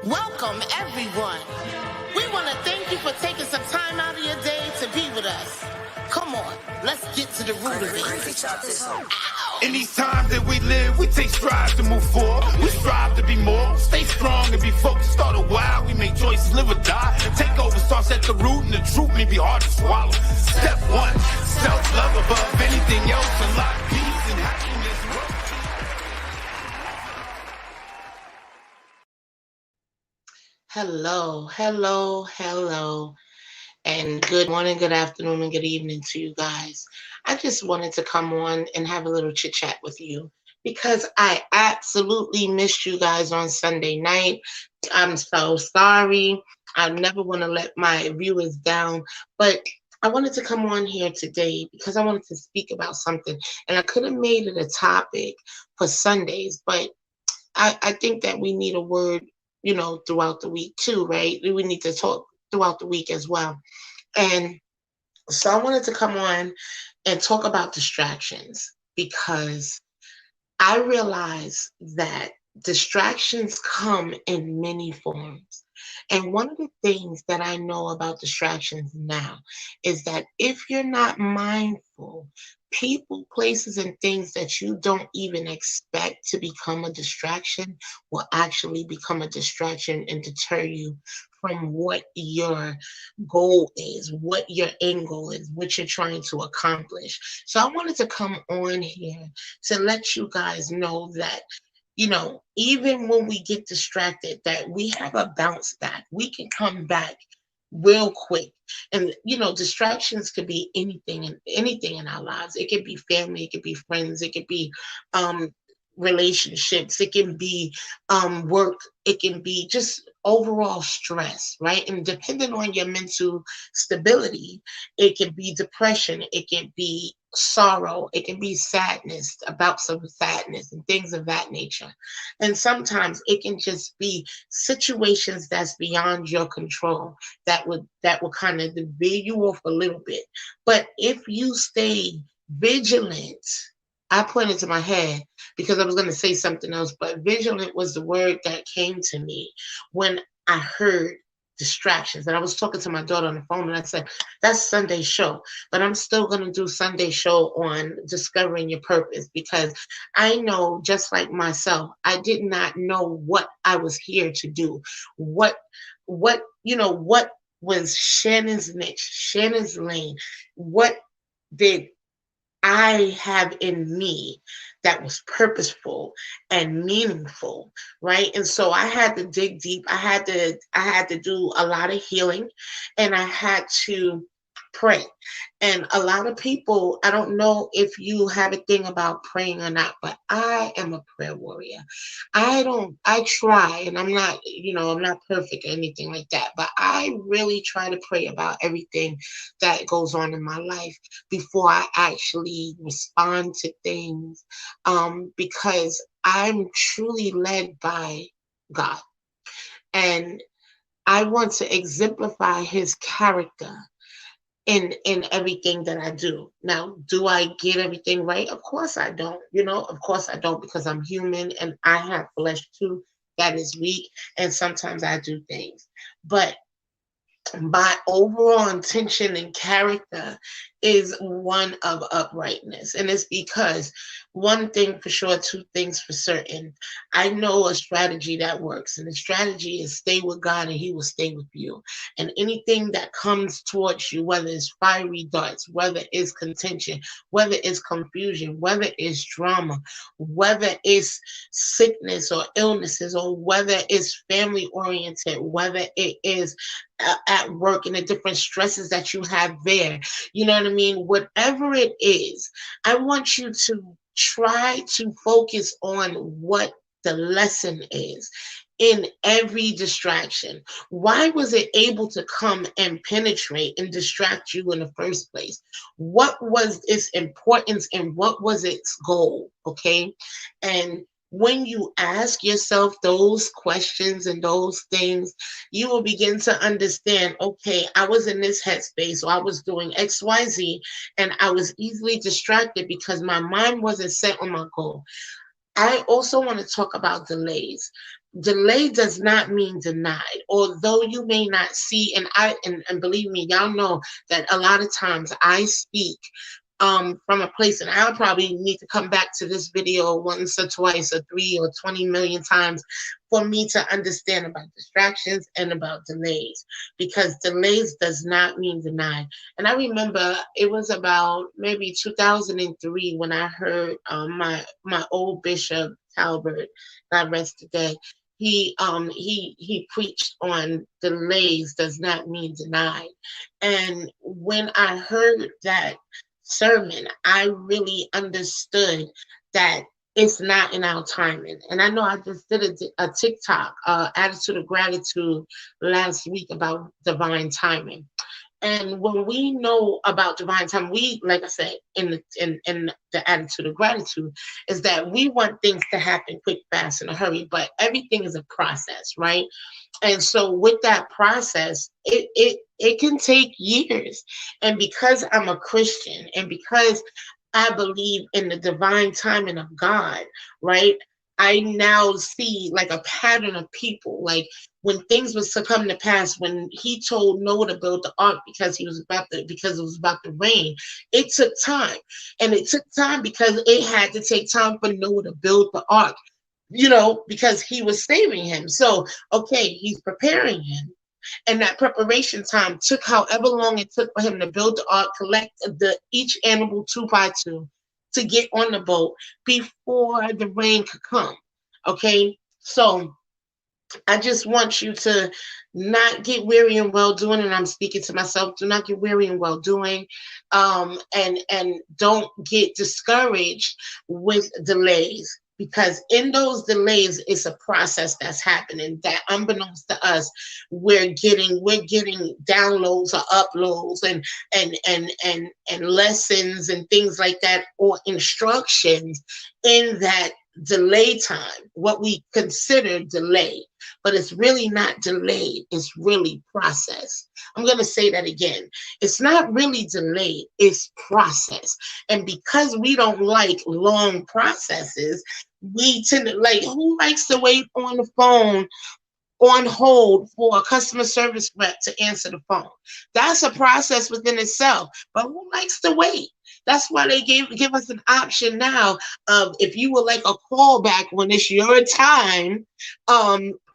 Welcome, everyone. We want to thank you for taking some time out of your day to be with us. Come on, let's get to the root of it. In these times that we live, we take strides to move forward. We strive to be more, stay strong and be focused. Start a while, we make choices, live or die. Take over starts at the root, and the truth may be hard to swallow. Step one, self-love above anything else. Unlock peace and happiness. Hello, and good morning, good afternoon, and good evening to you guys. I just wanted to come on and have a little chit chat with you because I absolutely missed you guys on Sunday night. I'm so sorry. I never want to let my viewers down, but I wanted to come on here today because I wanted to speak about something, and I could have made it a topic for Sundays, but I think that we need a word, throughout the week too, right? We need to talk throughout the week as well. And so I wanted to come on and talk about distractions because I realize that distractions come in many forms. And one of the things that I know about distractions now is that if you're not mindful, people, places, and things that you don't even expect to become a distraction will actually become a distraction and deter you from what your goal is, what your end goal is, what you're trying to accomplish. So I wanted to come on here to let you guys know that even when we get distracted, that we have a bounce back. We can come back real quick. And distractions could be anything in our lives. It could be family, it could be friends, it could be um relationships, it can be work, it can be just overall stress, right? And depending on your mental stability, it can be depression, it can be sorrow, it can be sadness, about some sadness and things of that nature. And sometimes it can just be situations that's beyond your control that would kind of veer you off a little bit. But if you stay vigilant, I pointed to my head because I was going to say something else, but vigilant was the word that came to me when I heard distractions. And I was talking to my daughter on the phone and I said, that's Sunday show, but I'm still going to do Sunday show on discovering your purpose because I know, just like myself, I did not know what I was here to do. What was Shannon's niche, Shannon's lane? What did I have in me that was purposeful and meaningful, right? And so I had to dig deep. I had to do a lot of healing, and I had to pray. And a lot of people, I don't know if you have a thing about praying or not, but I am a prayer warrior. I try, and I'm not perfect or anything like that, but I really try to pray about everything that goes on in my life before I actually respond to things, because I'm truly led by God. And I want to exemplify his character in everything that I do. Now, do I get everything right? Of course I don't. Of course I don't, because I'm human and I have flesh too that is weak, and sometimes I do things. But my overall intention and character is one of uprightness. And it's because one thing for sure, two things for certain. I know a strategy that works, and the strategy is stay with God and he will stay with you. And anything that comes towards you, whether it's fiery darts, whether it's contention, whether it's confusion, whether it's drama, whether it's sickness or illnesses, or whether it's family oriented, whether it is at work and the different stresses that you have there. You know what I mean? Whatever it is, I want you to try to focus on what the lesson is in every distraction. Why was it able to come and penetrate and distract you in the first place? What was its importance and what was its goal? Okay. And when you ask yourself those questions and those things, you will begin to understand, okay, I was in this headspace, or I was doing XYZ, and I was easily distracted because my mind wasn't set on my goal. I also want to talk about delays. Delay does not mean denied. Although you may not see, and believe me, y'all know that a lot of times I speak from a place, and I'll probably need to come back to this video once or twice or 3 or 20 million times for me to understand about distractions and about delays, because delays does not mean denied. And I remember it was about maybe 2003 when I heard my old bishop Talbert, God rest today. He preached on delays does not mean denied. And when I heard that sermon, I really understood that it's not in our timing. And I know I just did a TikTok, attitude of gratitude last week about divine timing. And when we know about divine time, we, like I said, in the attitude of gratitude, is that we want things to happen quick, fast, in a hurry, but everything is a process, right? And so with that process, it can take years. And because I'm a Christian and because I believe in the divine timing of God, right? I now see like a pattern of people, like when things was to come to pass, when he told Noah to build the ark because because it was about to rain, it took time. And it took time because it had to take time for Noah to build the ark, because he was saving him. So, okay, he's preparing him. And that preparation time took however long it took for him to build the ark, collect each animal 2 by 2 to get on the boat before the rain could come. Okay, so I just want you to not get weary in well doing, and I'm speaking to myself. Do not get weary in well doing, and don't get discouraged with delays, because in those delays, it's a process that's happening that, unbeknownst to us, we're getting downloads or uploads and lessons and things like that, or instructions in that delay time, what we consider delay, but it's really not delayed, it's really process. I'm going to say that again. It's not really delayed, it's process. And because we don't like long processes, we tend to, like, who likes to wait on the phone on hold for a customer service rep to answer the phone? That's a process within itself, but who likes to wait? That's why they give us an option now of, if you would like a call back when it's your time,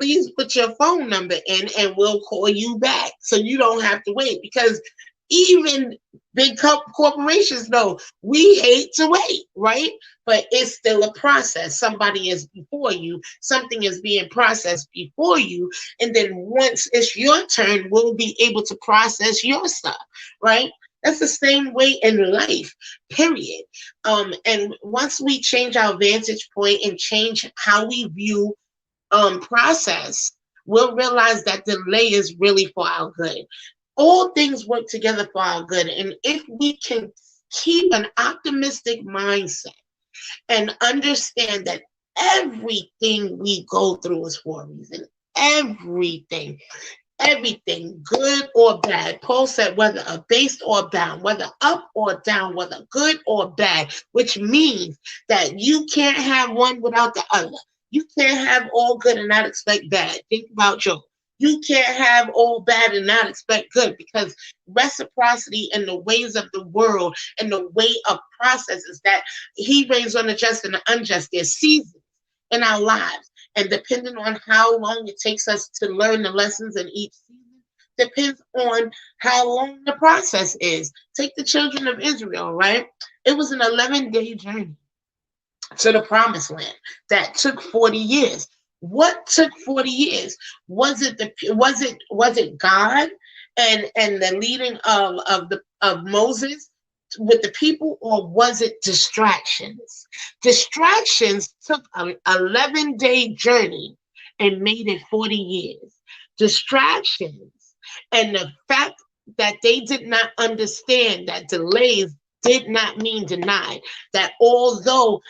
please put your phone number in and we'll call you back, so you don't have to wait. Because even big corporations know we hate to wait, right? But it's still a process. Somebody is before you, something is being processed before you, and then once it's your turn, we'll be able to process your stuff, right? That's the same way in life, period. And once we change our vantage point and change how we view process, we'll realize that delay is really for our good. All things work together for our good. And if we can keep an optimistic mindset and understand that everything we go through is for a reason, everything, good or bad. Paul said, whether abased or bound, whether up or down, whether good or bad, which means that you can't have one without the other. You can't have all good and not expect bad. Think about Job. You can't have all bad and not expect good, because reciprocity in the ways of the world and the way of process is that he reigns on the just and the unjust. There's seasons in our lives. And depending on how long it takes us to learn the lessons in each season, depends on how long the process is. Take the children of Israel, right? It was an 11-day journey to the promised land that took 40 years. What took 40 years? Was it God and the leading of Moses with the people, or was it distractions? Distractions took an 11-day journey and made it 40 years. Distractions and the fact that they did not understand that delays did not mean denied. That although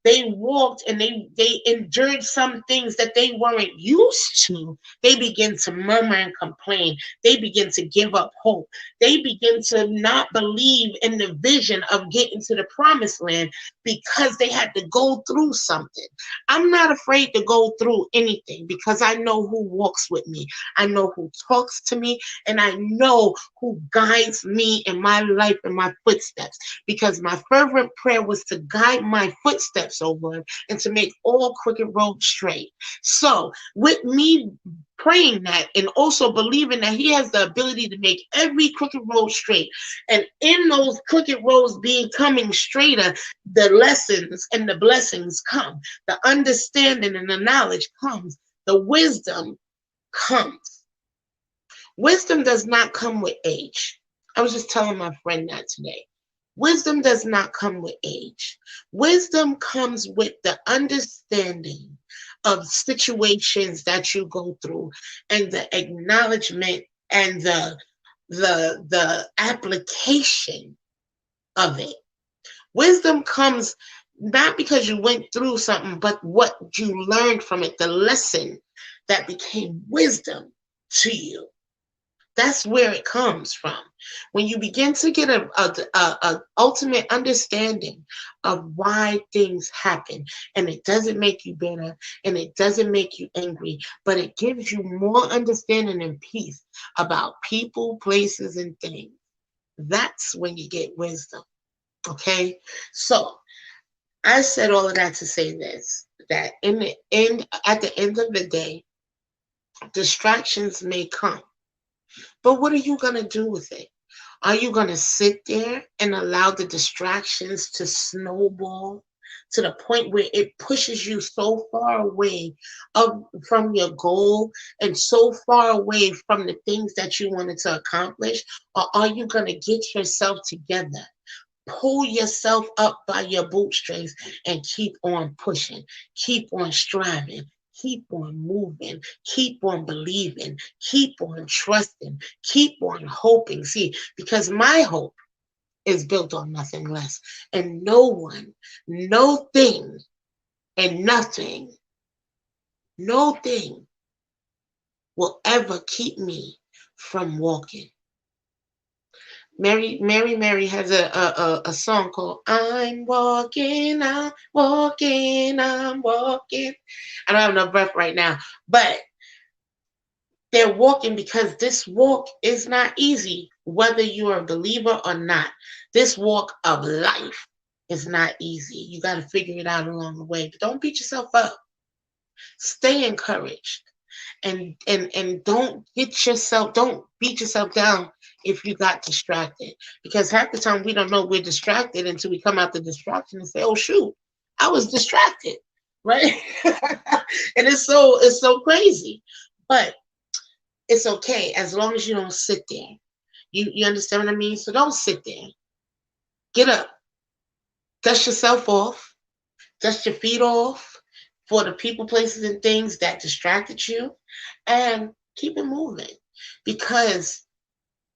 They walked and they endured some things that they weren't used to. They begin to murmur and complain. They begin to give up hope. They begin to not believe in the vision of getting to the promised land because they had to go through something. I'm not afraid to go through anything because I know who walks with me. I know who talks to me, and I know who guides me in my life and my footsteps, because my fervent prayer was to guide my footsteps, oh Lord, and to make all crooked roads straight. So with me praying that and also believing that he has the ability to make every crooked road straight, and in those crooked roads being coming straighter, the lessons and the blessings come, the understanding and the knowledge comes, the wisdom comes. Wisdom does not come with age. I was just telling my friend that today. Wisdom does not come with age. Wisdom comes with the understanding of situations that you go through, and the acknowledgement and the application of it. Wisdom comes not because you went through something, but what you learned from it, the lesson that became wisdom to you. That's where it comes from. When you begin to get a ultimate understanding of why things happen, and it doesn't make you bitter, and it doesn't make you angry, but it gives you more understanding and peace about people, places, and things. That's when you get wisdom. Okay? So I said all of that to say this, that at the end of the day, distractions may come. But what are you going to do with it? Are you going to sit there and allow the distractions to snowball to the point where it pushes you so far away from your goal and so far away from the things that you wanted to accomplish? Or are you going to get yourself together, pull yourself up by your bootstrings, and keep on pushing, keep on striving, keep on moving, keep on believing, keep on trusting, keep on hoping? See, because my hope is built on nothing less. And no one, no thing, and nothing, no thing will ever keep me from walking. Mary has a song called I'm Walking, I'm Walking, I'm Walking. I don't have enough breath right now, but they're walking because this walk is not easy, whether you're a believer or not. This walk of life is not easy. You got to figure it out along the way, but don't beat yourself up. Stay encouraged. And don't beat yourself down if you got distracted, because half the time we don't know we're distracted until we come out the distraction and say, oh shoot, I was distracted, right? And it's so crazy, but it's okay as long as you don't sit there. You understand what I mean? So don't sit there. Get up, dust yourself off, dust your feet off for the people, places, and things that distracted you, and keep it moving. Because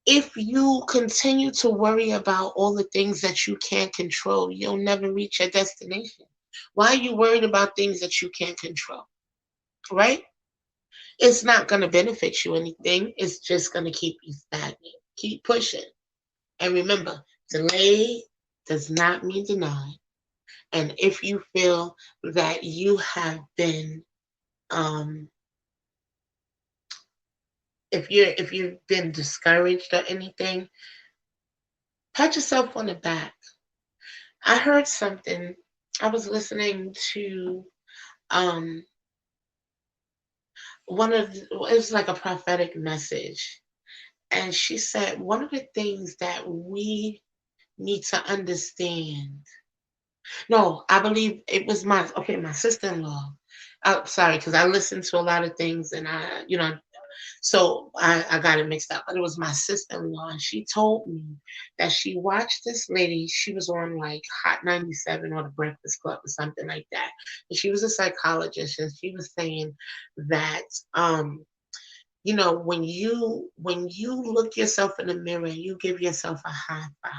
if you continue to worry about all the things that you can't control, you'll never reach your destination. Why are you worried about things that you can't control? Right? It's not going to benefit you anything. It's just going to keep you stagnant. Keep pushing. And remember, delay does not mean denied. And if you feel that you have been, if you've been discouraged or anything, pat yourself on the back. I heard something. I was listening to it was like a prophetic message, and she said one of the things that we need to understand. No, I believe it was my sister-in-law. Sorry, because I listened to a lot of things, and so I got it mixed up. But it was my sister-in-law, and she told me that she watched this lady. She was on like Hot 97 or The Breakfast Club or something like that. And she was a psychologist, and she was saying that when you look yourself in the mirror and you give yourself a high five,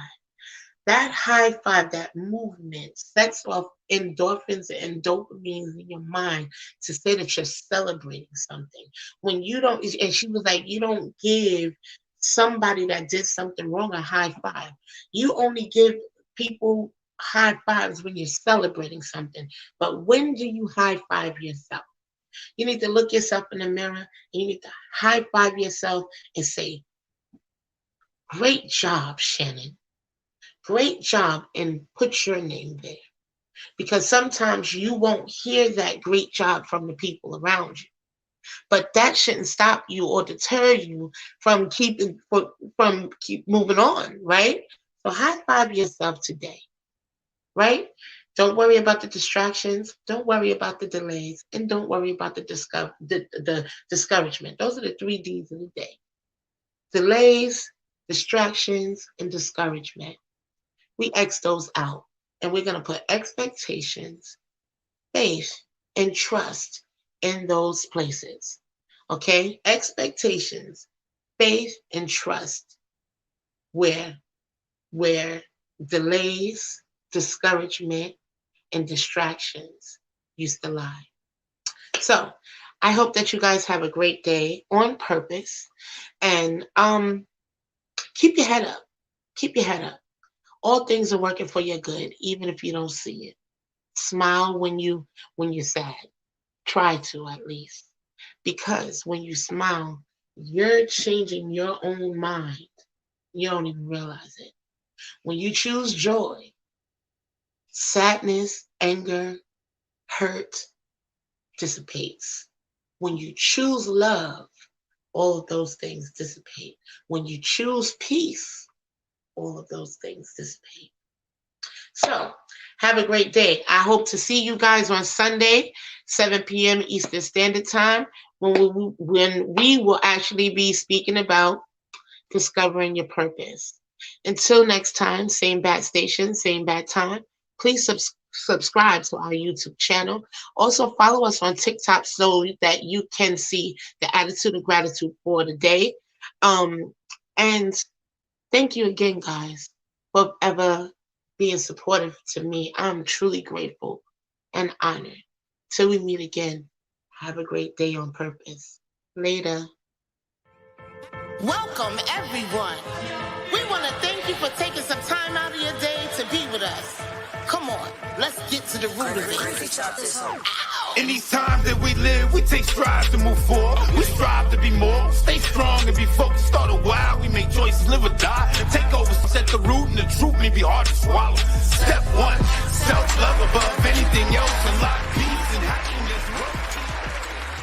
That high five, that movement sets off endorphins and dopamines in your mind to say that you're celebrating something. When you don't, and she was like, you don't give somebody that did something wrong a high five. You only give people high fives when you're celebrating something. But when do you high five yourself? You need to look yourself in the mirror and you need to high five yourself and say, great job, Shannon. Great job, and put your name there. Because sometimes you won't hear that great job from the people around you. But that shouldn't stop you or deter you from keep moving on, right? So high five yourself today, right? Don't worry about the distractions. Don't worry about the delays, and don't worry about the discouragement. Those are the 3 Ds of the day: delays, distractions, and discouragement. We X those out, and we're going to put expectations, faith, and trust in those places. Okay? Expectations, faith, and trust where delays, discouragement, and distractions used to lie. So I hope that you guys have a great day on purpose, and keep your head up. Keep your head up. All things are working for your good, even if you don't see it. Smile when you're sad. Try to, at least. Because when you smile, you're changing your own mind. You don't even realize it. When you choose joy, sadness, anger, hurt dissipates. When you choose love, all of those things dissipate. When you choose peace, all of those things dissipate. So have a great day. I hope to see you guys on Sunday, 7 p.m. Eastern Standard Time, when we will actually be speaking about discovering your purpose. Until next time, same bat station, same bat time. Please subscribe to our YouTube channel. Also follow us on TikTok so that you can see the attitude of gratitude for the day. And thank you again, guys, for ever being supportive to me. I'm truly grateful and honored. Till we meet again, have a great day on purpose. Later. Welcome, everyone. We want to thank you for taking some time out of your day to be with us. Come on, let's get to the root of it. In these times that we live, we take strides to move forward. We strive to be more, stay strong and be focused. Start a while, we make choices, live or die. Take over, set the root, and the truth may be hard to swallow. Step